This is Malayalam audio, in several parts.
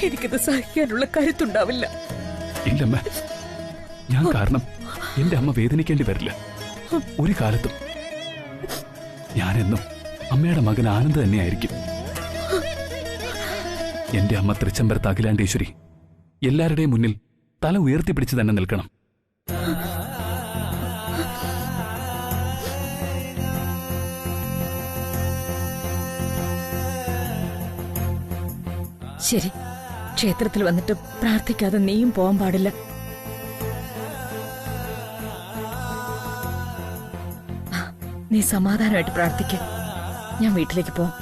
എനിക്കത് സഹിക്കാനുള്ള കരുത്തുണ്ടാവില്ല. ഇല്ലമ്മ, ഞാൻ കാരണം എന്റെ അമ്മ വേദനിക്കേണ്ടി വരില്ല ഒരു കാലത്തും. ഞാനെന്നും അമ്മയുടെ മകൻ ആനന്ദ് തന്നെയായിരിക്കും. എന്റെ അമ്മ തൃച്ചംബരത്ത് അഖിലാണ്ടേശ്വരി എല്ലാവരുടെയും മുന്നിൽ തല ഉയർത്തിപ്പിടിച്ച് തന്നെ നിൽക്കണം. ശരി, ക്ഷേത്രത്തിൽ വന്നിട്ട് പ്രാർത്ഥിക്കാതെ നീയും പോകാൻ പാടില്ല. നീ സമാധാനമായിട്ട് പ്രാർത്ഥിക്ക. ഞാൻ വീട്ടിലേക്ക് പോവാം.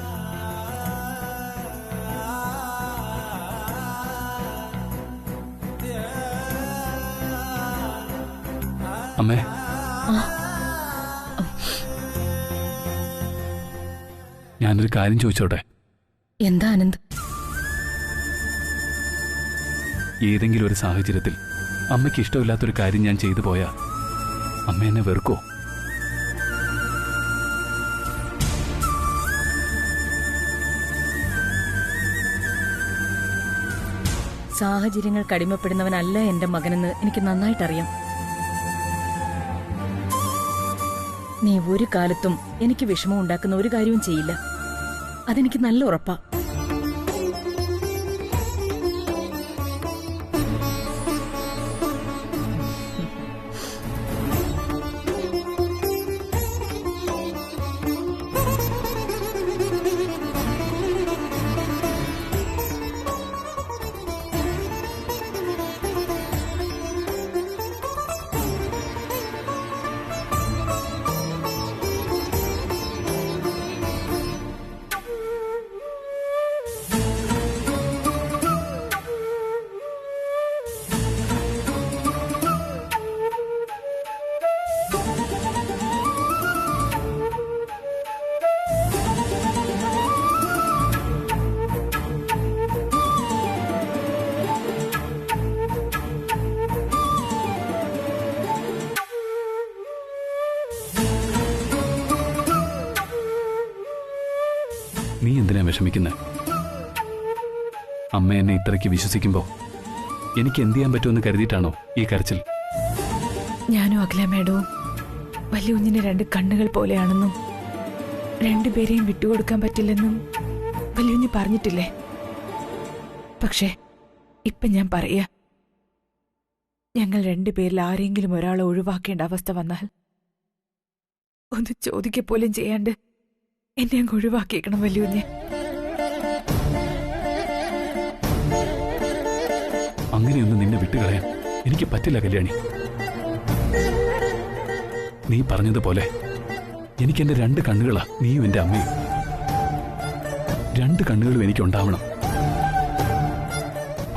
അമ്മേ, ഞാനൊരു കാര്യം ചോദിച്ചോട്ടെ? എന്താ ആനന്ദ്? ഏതെങ്കിലും ഒരു സാഹചര്യത്തിൽ അമ്മയ്ക്ക് ഇഷ്ടമില്ലാത്തൊരു കാര്യം ഞാൻ ചെയ്തു പോയാ അമ്മ എന്നെ വെറുക്കോ? സാഹചര്യങ്ങൾക്ക് അടിമപ്പെടുന്നവനല്ല എന്റെ മകനെന്ന് എനിക്ക് നന്നായിട്ടറിയാം. നീ ഒരു കാലത്തും എനിക്ക് വിഷമം ഉണ്ടാക്കുന്ന ഒരു കാര്യവും ചെയ്യില്ല. അതെനിക്ക് നല്ല ഉറപ്പാ. നീ എന്തിനാ വിഷമിക്കുന്നത്? അമ്മ എന്നെ ഇത്രയ്ക്ക് വിശ്വസിക്കുമ്പോ എനിക്ക് എന്ത് ചെയ്യാൻ പറ്റുമെന്ന് കരുതിയിട്ടാണോ ഈ കരച്ചിൽ? ഞാനും അഖില മേഡവും വലിയ കുഞ്ഞിന് രണ്ട് കണ്ണുകൾ പോലെയാണെന്നും രണ്ടുപേരെയും വിട്ടുകൊടുക്കാൻ പറ്റില്ലെന്നും വലിയ പറഞ്ഞിട്ടില്ലേ? പക്ഷേ ഇപ്പൊ ഞാൻ പറയാ, ഞങ്ങൾ രണ്ടുപേരിൽ ആരെങ്കിലും ഒരാളെ ഒഴിവാക്കേണ്ട അവസ്ഥ വന്നാൽ ഒന്ന് ചോദിക്കപ്പോലും ചെയ്യാണ്ട് എന്നെ അങ്ങ് ഒഴിവാക്കിയേക്കണം വലിയ. അങ്ങനെയൊന്നും നിന്നെ വിട്ടുകളയാൻ എനിക്ക് പറ്റില്ല കല്യാണി. നീ പറഞ്ഞതുപോലെ എനിക്കെന്റെ രണ്ട് കണ്ണുകളാ നീയും എന്റെ അമ്മയും. രണ്ട് കണ്ണുകളും എനിക്കുണ്ടാവണം.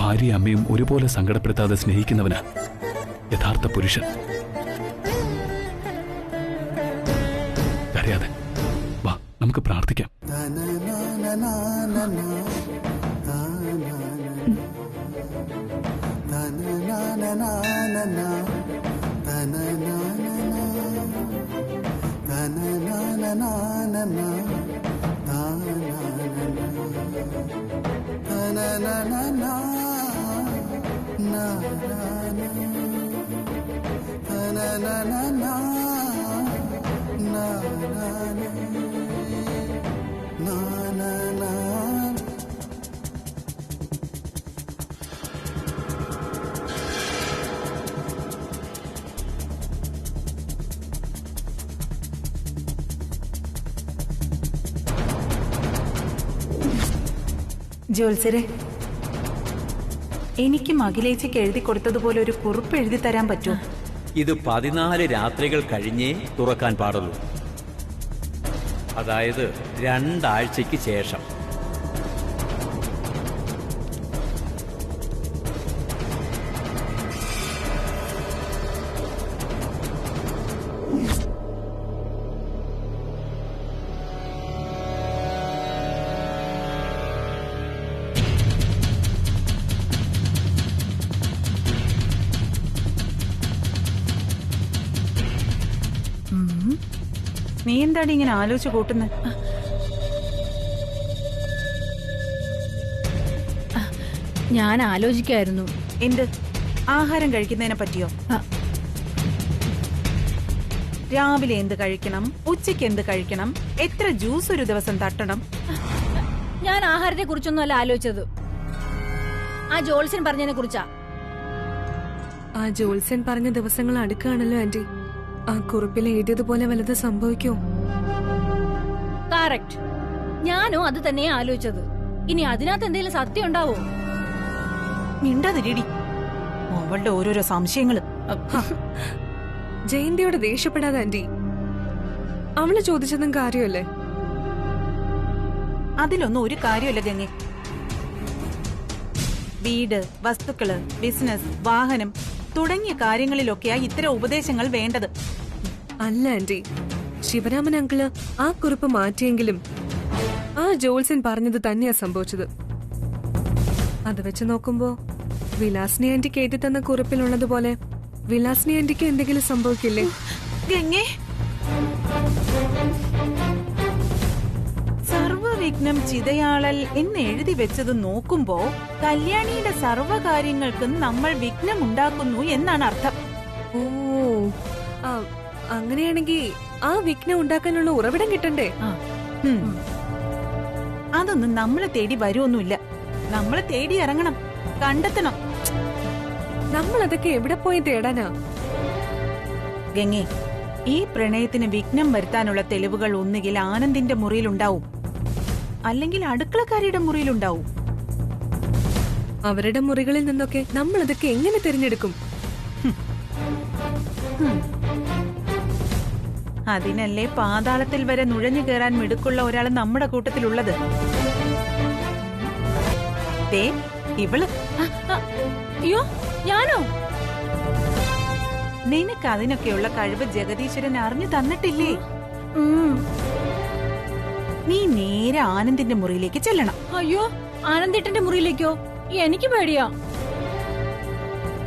ഭാര്യയും അമ്മയും ഒരുപോലെ സങ്കടപ്പെടുത്താതെ സ്നേഹിക്കുന്നവനാ യഥാർത്ഥ പുരുഷൻ. അറിയാതെ വാ, നമുക്ക് പ്രാർത്ഥിക്കാം. ജോത്സരെ, എനിക്ക് മകിലേച്ചയ്ക്ക് എഴുതി കൊടുത്തതുപോലെ ഒരു കുറിപ്പ് എഴുതി തരാൻ പറ്റുമോ? ഇത് 14 രാത്രികൾ കഴിഞ്ഞേ തുറക്കാൻ പാടുള്ളൂ. അതായത് 2 ആഴ്ചയ്ക്ക് ശേഷം. നീ എന്താണ് ഇങ്ങനെ ആലോചിച്ച് കൂട്ടുന്നത്? ഞാൻ ആലോചിക്കായിരുന്നു. എന്ത്? ആഹാരം കഴിക്കുന്നതിനെ പറ്റിയോ? ആ. രാവിലെ എന്ത് കഴിക്കണം, ഉച്ചയ്ക്ക് എന്ത് കഴിക്കണം, എത്ര ജ്യൂസ് ഒരു ദിവസം തട്ടണം? ഞാൻ ആഹാരത്തെ കുറിച്ചൊന്നുമല്ല ആലോചിച്ചത്, ആ ജോൾസൻ പറഞ്ഞതിനെ കുറിച്ചാ. ആ ജോത്സ്യൻ പറഞ്ഞ ദിവസങ്ങൾ അടുക്കാണല്ലോ ആന്റി. ആ കുറിപ്പിൽ എഴുതിയതുപോലെ വല്ലത് സംഭവിക്കോ? കറക്റ്റ്. ഞാനും അത് തന്നെയാ ആലോചിച്ചത്. ഇനി അതിനകത്ത് എന്തെങ്കിലും സത്യം ഉണ്ടാവോ? മിണ്ടാതിരിടി, അവളുടെ ഓരോരോ സംശയങ്ങള്. ജയന്തിയോട് ദേഷ്യപ്പെടാതെ ആന്റി. അവള് ചോദിച്ചതും കാര്യമല്ലേ? അതിലൊന്നും ഒരു കാര്യമല്ല ഗംഗെ. വീട്, വസ്തുക്കള്, ബിസിനസ്, വാഹനം തുടങ്ങിയ കാര്യങ്ങളിലൊക്കെയാ ഇത്തരം ഉപദേശങ്ങൾ വേണ്ടത്. അല്ല ആന്റി, ശിവരാമൻ അങ്കിള് ആ കുറിപ്പ് മാറ്റിയെങ്കിലും ആ ജോത്സ്യൻ പറഞ്ഞത് തന്നെയാ സംഭവിച്ചത്. അത് വെച്ച് നോക്കുമ്പോ വിലാസിനി ആന്റിക്ക് എഴുതി തന്ന കുറിപ്പിലുള്ളതുപോലെ വിലാസിനി ആന്റിക്ക് എന്തെങ്കിലും സംഭവിക്കില്ലേ? ഗംഗെ, സർവവിഘ്നം ചിതയാളൽ എന്ന് എഴുതി വെച്ചത് നോക്കുമ്പോ കല്യാണിയുടെ സർവകാര്യങ്ങൾക്കും നമ്മൾ വിഘ്നം ഉണ്ടാക്കുന്നു എന്നാണ് അർത്ഥം. ഓ, അങ്ങനെയാണെങ്കിൽ ആ വിഘ്നം ഉണ്ടാക്കാനുള്ള ഉറവിടം കിട്ടണ്ടേ? അതൊന്നും നമ്മളെ തേടി വരുമൊന്നുമില്ല. നമ്മളെ തേടി ഇറങ്ങണം, കണ്ടെത്തണം. നമ്മൾ അതൊക്കെ എവിടെ പോയി തേടാനാ? ഗംഗെ, ഈ പ്രണയത്തിന് വിഘ്നം വരുത്താനുള്ള തെളിവുകൾ ഒന്നുകിൽ ആനന്ദിന്റെ മുറിയിലുണ്ടാവും, അല്ലെങ്കിൽ അടുക്കളക്കാരിയുടെ മുറിയിലുണ്ടാവും. അവരുടെ മുറികളിൽ നിന്നൊക്കെ നമ്മൾ അതൊക്കെ എങ്ങനെ തിരഞ്ഞെടുക്കും? അതിനല്ലേ പാതാളത്തിൽ വരെ നുഴഞ്ഞു കയറാൻ മിടുക്കുള്ള ഒരാൾ നമ്മുടെ കൂട്ടത്തിലുള്ളത്. ദേ ഇവള്. അയ്യോ, ഞാനോ? നിനക്ക് അതിനൊക്കെയുള്ള കഴിവ് ജഗദീശ്വരൻ അറിഞ്ഞു തന്നിട്ടില്ലേ? നീ നേരെ ആനന്ദിന്റെ മുറിയിലേക്ക് ചെല്ലണം. അയ്യോ, ആനന്ദേട്ടന്റെ മുറിയിലേക്കോ? എനിക്ക് പേടിയാ.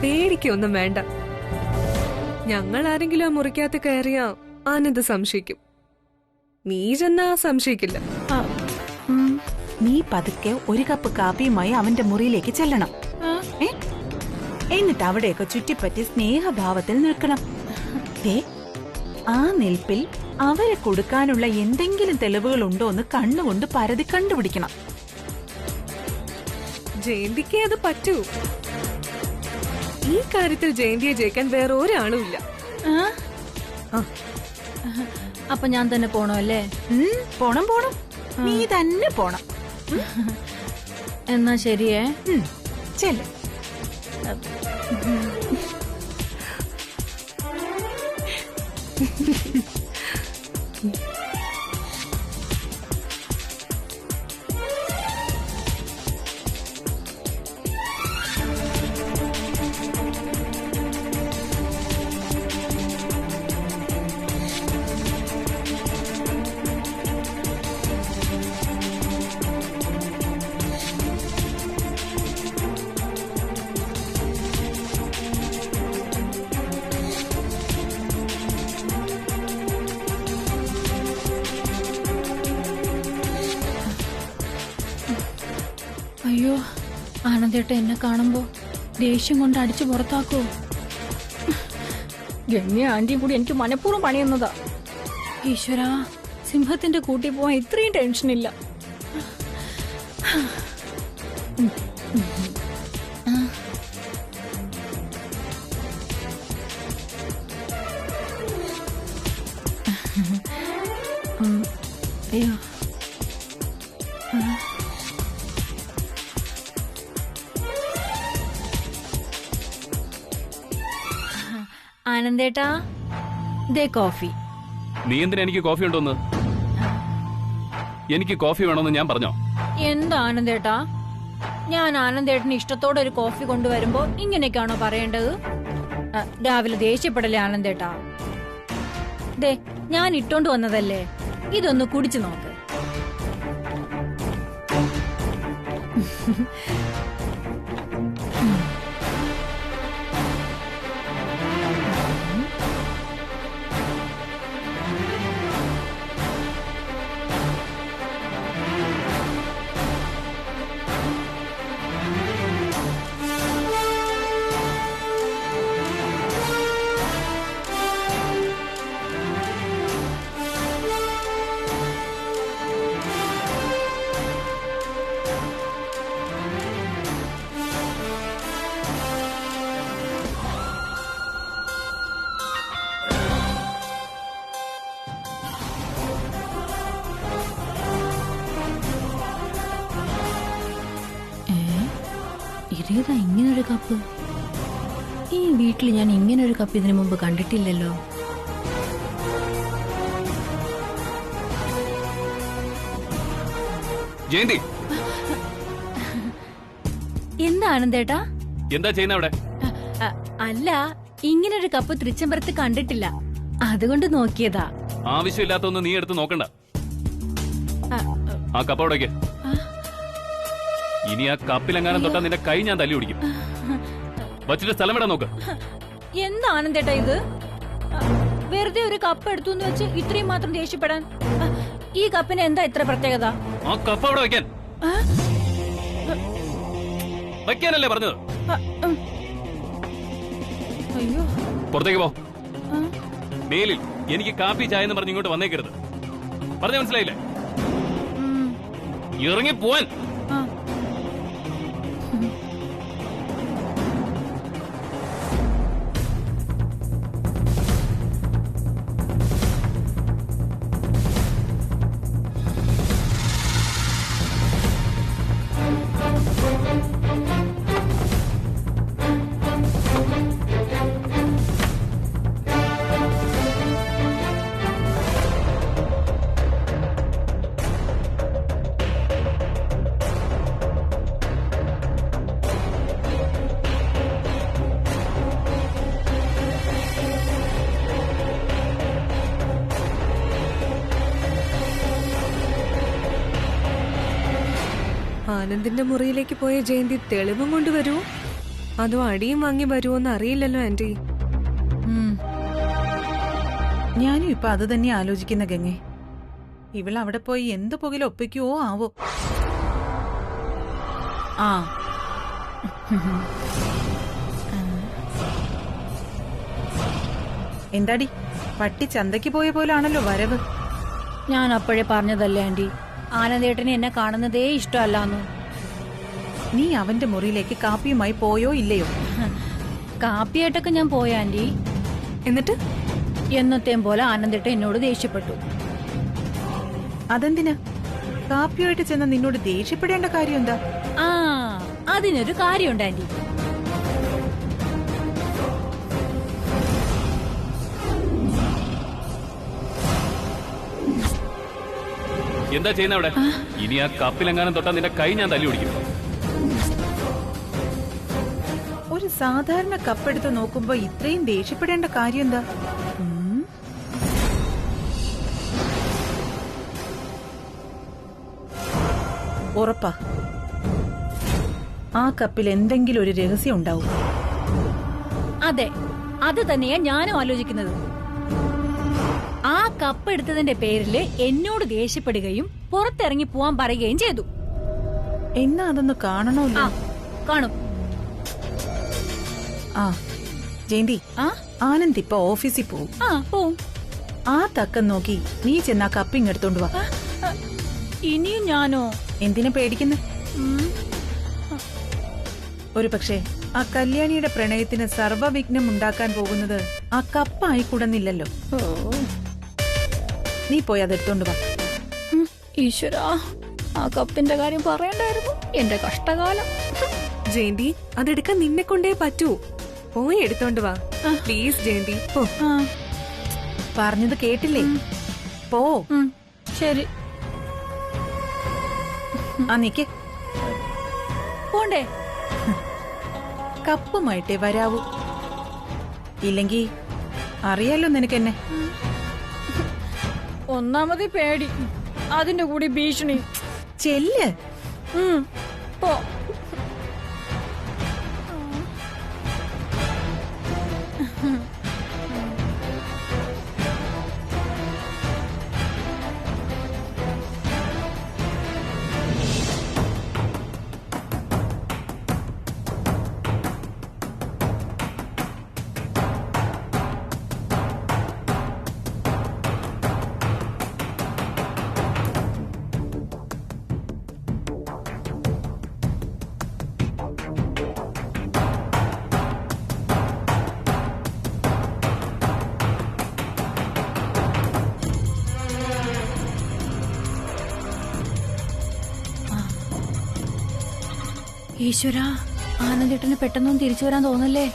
പേടിക്കൊന്നും വേണ്ട. ഞങ്ങൾ ആരെങ്കിലും ആ മുറിക്കകത്ത് കയറിയാ ആനന്ദ് സംശയിക്കും. നീ ചെന്നാ സംശയിക്കില്ല. നീ പതുക്കെ ഒരു കപ്പ് കാപ്പിയുമായി അവന്റെ മുറിയിലേക്ക് ചെല്ലണം. എന്നിട്ട് അവിടെയൊക്കെ ചുറ്റിപ്പറ്റി സ്നേഹഭാവത്തിൽ നിൽക്കണം. ആ നിൽപ്പിൽ അവരെ കൊടുക്കാനുള്ള എന്തെങ്കിലും തെളിവുകൾ ഉണ്ടോ എന്ന് കണ്ണുകൊണ്ട് പരതി കണ്ടുപിടിക്കണം. ജയന്തിക്ക് അത് പറ്റൂ. ഈ കാര്യത്തിൽ ജയന്തിയെ ജയിക്കാൻ വേറെ ഒരാളും ഇല്ല. അപ്പൊ ഞാൻ തന്നെ പോണോ അല്ലേ? പോണം പോണം, നീ തന്നെ പോണം. എന്നാ ശരിയേ, ചെല്ല്. അയ്യോ, ആനന്ദേട്ട എന്നെ കാണുമ്പോ ദേഷ്യം കൊണ്ട് അടിച്ചു പുറത്താക്കോ? ഗംഗ ആന്റിയും കൂടി എനിക്ക് മനഃപൂർവ്വം പണിയുന്നതാ. ഈശ്വരാ, സിംഹത്തിന്റെ കൂട്ടി പോവാൻ ഇത്രയും ടെൻഷനില്ല. അയ്യോ, ആനന്ദേട്ടാ, ദേ കോഫി. നീ എന്തിനാ എനിക്ക് കോഫി ഉണ്ടോന്ന്? എനിക്ക് കോഫി വേണമെന്ന് ഞാൻ പറഞ്ഞോ? എന്താ ആനന്ദേട്ടാ, ഞാൻ ആനന്ദേട്ടന് ഇഷ്ടത്തോടെ ഒരു കോഫി കൊണ്ടുവരുമ്പോ ഇങ്ങനെയൊക്കെയാണോ പറയേണ്ടത്? രാവിലെ ദേഷ്യപ്പെടലേ ആനന്ദേട്ടാ. ദേ, ഞാൻ ഇട്ടോണ്ട് വന്നതല്ലേ, ഇതൊന്ന് കുടിച്ചു നോക്ക്. ഇതേതാ ഇങ്ങനൊരു കപ്പ്? ഈ വീട്ടിൽ ഞാൻ ഇങ്ങനൊരു കപ്പ് ഇതിനു മുമ്പ് കണ്ടിട്ടില്ലല്ലോ. ജയന്തി, എന്താ ആനന്ദേട്ടാ? എന്താ ചെയ്യുന്ന അവിടെ? അല്ല, ഇങ്ങനൊരു കപ്പ് തൃച്ചംബരത്ത് കണ്ടിട്ടില്ല, അതുകൊണ്ട് നോക്കിയതാ. ആവശ്യമില്ലാത്തൊന്നും നീ എടുത്ത് നോക്കണ്ട. ആ കപ്പ് അവിടേക്ക്. ഇനി ആ കപ്പിലെങ്ങാനും തൊട്ടാ നിന്റെ കൈ ഞാൻ തല്ലി പിടിക്കും. വച്ചിട്ട് സ്ഥലം വിടാൻ നോക്ക്. എന്താ ആനന്ദേട്ടാ ഇത്? വെറുതെ ഒരു കപ്പ് എടുത്തു എന്ന് വെച്ച് ഇത്രയും മാത്രം ദേഷ്യപ്പെടാൻ? ഈ കപ്പിന് എന്താ ഇത്ര പ്രത്യേകത? ആ കപ്പ് അവിടെ വെക്കാൻ. വെക്കാനല്ലേ പറഞ്ഞത്? അയ്യോ, പുറത്തേക്ക് പോ. മേലിൽ എനിക്ക് കാപ്പി ചായ എന്ന് പറഞ്ഞ് ഇങ്ങോട്ട് വന്നേക്കരുത്. പറഞ്ഞ മനസ്സിലായില്ലേ? ഇറങ്ങി പോവാൻ. ആനന്ദിന്റെ മുറിയിലേക്ക് പോയ ജയന്തി തെളിവും കൊണ്ടുവരുമോ അതോ അടിയും വാങ്ങി വരുമോന്ന് അറിയില്ലല്ലോ ആന്റി. ഞാനും ഇപ്പൊ അത് തന്നെ ആലോചിക്കുന്ന ഗംഗെ. ഇവളവിടെ പോയി എന്ത് പുകയിൽ ഒപ്പിക്കുവോ ആവോ. ആ എന്താടി, പട്ടി ചന്തയ്ക്ക് പോയ പോലാണല്ലോ വരവ്. ഞാൻ അപ്പോഴേ പറഞ്ഞതല്ലേ ആന്റി, ആനന്ദേട്ടന് എന്നെ കാണുന്നതേ ഇഷ്ടമല്ലാന്നു. നീ അവന്റെ മുറിയിലേക്ക് കാപ്പിയുമായി പോയോ ഇല്ലയോ? കാപ്പിയായിട്ടൊക്കെ ഞാൻ പോയ ആന്റി. എന്നിട്ട് എന്നത്തെയും പോലെ ആനന്ദേട്ടൻ എന്നോട് ദേഷ്യപ്പെട്ടു. അതെന്തിനാ? കാപ്പിയുമായിട്ട് ചെന്ന നിന്നോട് ദേഷ്യപ്പെടേണ്ട കാര്യം എന്താ? ആ, അതിനൊരു കാര്യമുണ്ട് ആന്റി. എന്താ ചെയ്യുന്ന അവിടെ? ഇനി ആ കപ്പിലെങ്ങാനും തൊട്ടാ നിന്റെ കൈ ഞാൻ തല്ലി പിടിക്കും. ഒരു സാധാരണ കപ്പെടുത്ത് നോക്കുമ്പോ ഇത്രയും ദേഷ്യപ്പെടേണ്ട കാര്യം എന്താ? ഉറപ്പാ ആ കപ്പിൽ എന്തെങ്കിലും ഒരു രഹസ്യം ഉണ്ടാവും. അതെ, അത് തന്നെയാ ഞാനും ആലോചിക്കുന്നത്. ആ കപ്പ് എടുത്തതിന്റെ പേരില് എന്നോട് ദേഷ്യപ്പെടുകയും പുറത്തിറങ്ങി പോവാൻ പറയുകയും ചെയ്തു. എന്നാ അതൊന്ന് കാണണമല്ലോ. കാണും. ആ ജയന്തി, ആ ആനന്ദ് ഇപ്പൊ ഓഫീസിൽ പോവും. പോവും. ആ തക്കം നോക്കി നീ ചെന്നാ കപ്പിങ് എടുത്തോണ്ട് വാ. ഇനിയും ഞാനോ? എന്തിനാ പേടിക്കുന്നു? ഒരു പക്ഷേ ആ കല്യാണിയുടെ പ്രണയത്തിന് സർവ്വവിഘ്നം ഉണ്ടാക്കാൻ പോകുന്നത് ആ കപ്പായിക്കൂടുന്നില്ലല്ലോ. നീ പോയി അതെടുത്തോണ്ട് വാ. ഈശ്വരാ, ആ കപ്പിന്റെ കാര്യം പറയണ്ടായിരുന്നു. എന്റെ കഷ്ടകാലം. ജയന്തി, അതെടുക്കാൻ നിന്നെ കൊണ്ടേ പറ്റൂ. പോയി എടുത്തോണ്ട് വാ പ്ലീസ് ജയന്തി. പറഞ്ഞത് കേട്ടില്ലേ? പോ. ശരി. ആ നിക്ക്. പോണ്ടേ? കപ്പുമായിട്ടേ വരാവൂ. ഇല്ലെങ്കി അറിയാലോ നിനക്കെന്നെ. ഒന്നാമത് പേടി, അതിന്റെ കൂടി ഭീഷണി. ചെല്ല്. പോ. ഈശ്വരാ, ആനന്ദേട്ടന് പെട്ടെന്നൊന്നും തിരിച്ചു വരാൻ തോന്നല്ലേ?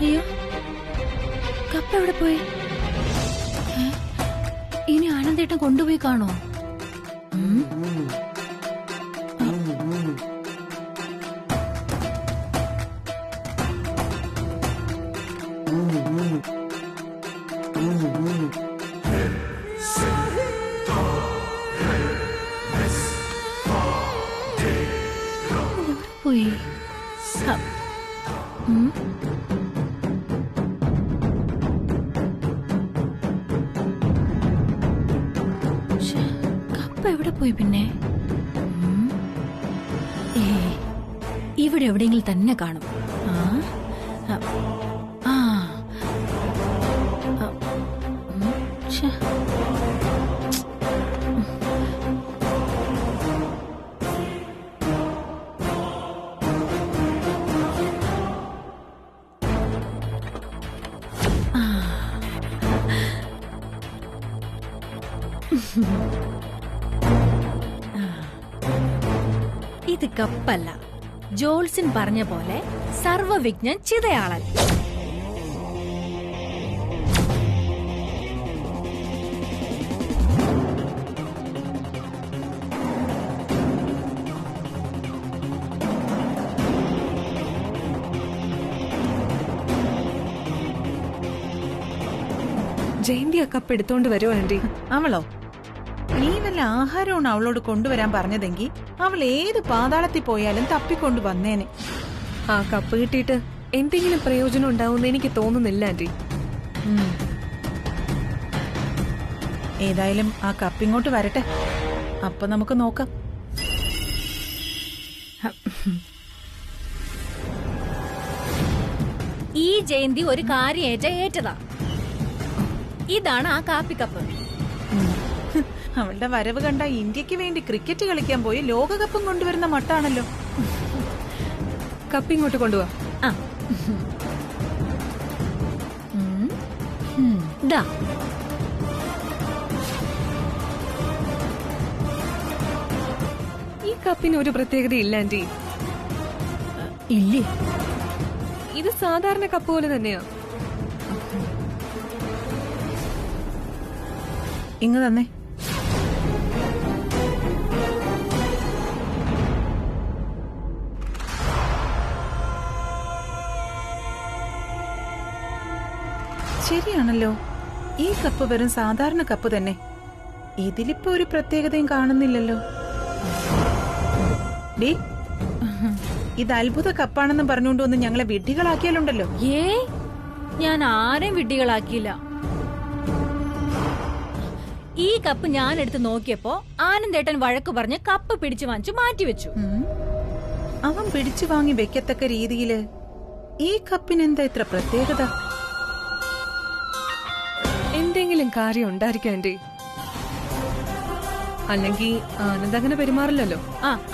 അയ്യോ, കപ്പ എവിടെ പോയി? ഇനി ആനന്ദേട്ടൻ കൊണ്ടുപോയി കാണോ? പോയി. കപ്പ എവിടെ പോയി പിന്നെ? ഇവിടെ എവിടെയെങ്കിലും തന്നെ കാണും. ഇത് കപ്പല്ല, ജോൾസിൻ പറഞ്ഞ പോലെ സർവവിജ്ഞൻ ചിതയാളൻ. ജയന്തി ആ കപ്പ് എടുത്തോണ്ട് വരുമോ ആന്റി? അവളോ? നീ വല്ല ആഹാരമാണ് അവളോട് കൊണ്ടുവരാൻ പറഞ്ഞതെങ്കിൽ അവൾ ഏത് പാതാളത്തിൽ പോയാലും തപ്പിക്കൊണ്ടു വന്നേനെ. ആ കപ്പ് കിട്ടിയിട്ട് എന്തെങ്കിലും പ്രയോജനം ഉണ്ടാവുമെന്ന് എനിക്ക് തോന്നുന്നില്ല ആന്റി. ഏതായാലും ആ കപ്പ് ഇങ്ങോട്ട് വരട്ടെ, അപ്പൊ നമുക്ക് നോക്കാം. ഈ ജയന്തി ഒരു കാര്യം ഏറ്റതാ. ഇതാണ് ആ കാപ്പിക്കപ്പ്. അവളുടെ വരവ് കണ്ട ഇന്ത്യക്ക് വേണ്ടി ക്രിക്കറ്റ് കളിക്കാൻ പോയി ലോകകപ്പും കൊണ്ടുവരുന്ന മട്ടാണല്ലോ. കപ്പ് ഇങ്ങോട്ട് കൊണ്ടുപോവാ. ഈ കപ്പിന് ഒരു പ്രത്യേകത ഇല്ല ആന്റി. ഇല്ലേ? ഇത് സാധാരണ കപ്പ് പോലെ തന്നെയാ. ഇങ്ങ് തന്നെ. ശരിയാണല്ലോ, ഈ കപ്പ് വെറും സാധാരണ കപ്പ് തന്നെ. ഇതിലിപ്പോ ഒരു പ്രത്യേകതയും കാണുന്നില്ലല്ലോ. ഡീ, ഇത് അത്ഭുത കപ്പാണെന്ന് പറഞ്ഞുകൊണ്ടൊന്ന് ഞങ്ങളെ വിഡ്ഢികളാക്കിയാലുണ്ടല്ലോ. ഞാൻ ആരെയും വിഡ്ഢികളാക്കിയില്ല. ഈ കപ്പ് ഞാൻ എടുത്ത് നോക്കിയപ്പോ ആനന്ദേട്ടൻ വഴക്ക് പറഞ്ഞ് കപ്പ് പിടിച്ചു വാങ്ങിച്ചു മാറ്റിവെച്ചു. അവൻ പിടിച്ചു വാങ്ങി വെക്കത്തക്ക രീതിയില് ഈ കപ്പിനെന്താ ഇത്ര പ്രത്യേകത? എന്തെങ്കിലും കാര്യം ഉണ്ടായിരിക്കും ആന്റി. അല്ലെങ്കിൽ ആനന്ദ് അങ്ങനെ പെരുമാറില്ലല്ലോ.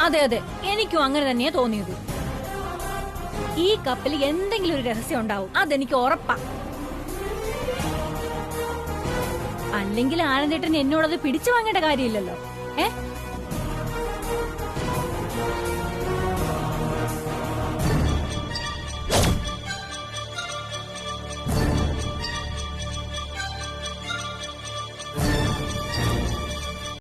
അതെ അതെ, എനിക്കും അങ്ങനെ തന്നെയാ തോന്നിയത്. ഈ കപ്പിൽ എന്തെങ്കിലും ഒരു രഹസ്യം ഉണ്ടാവും, അതെനിക്ക് ഉറപ്പാ. അല്ലെങ്കിൽ ആനന്ദേട്ടൻ എന്നോടത് പിടിച്ചു വാങ്ങേണ്ട കാര്യമില്ലല്ലോ.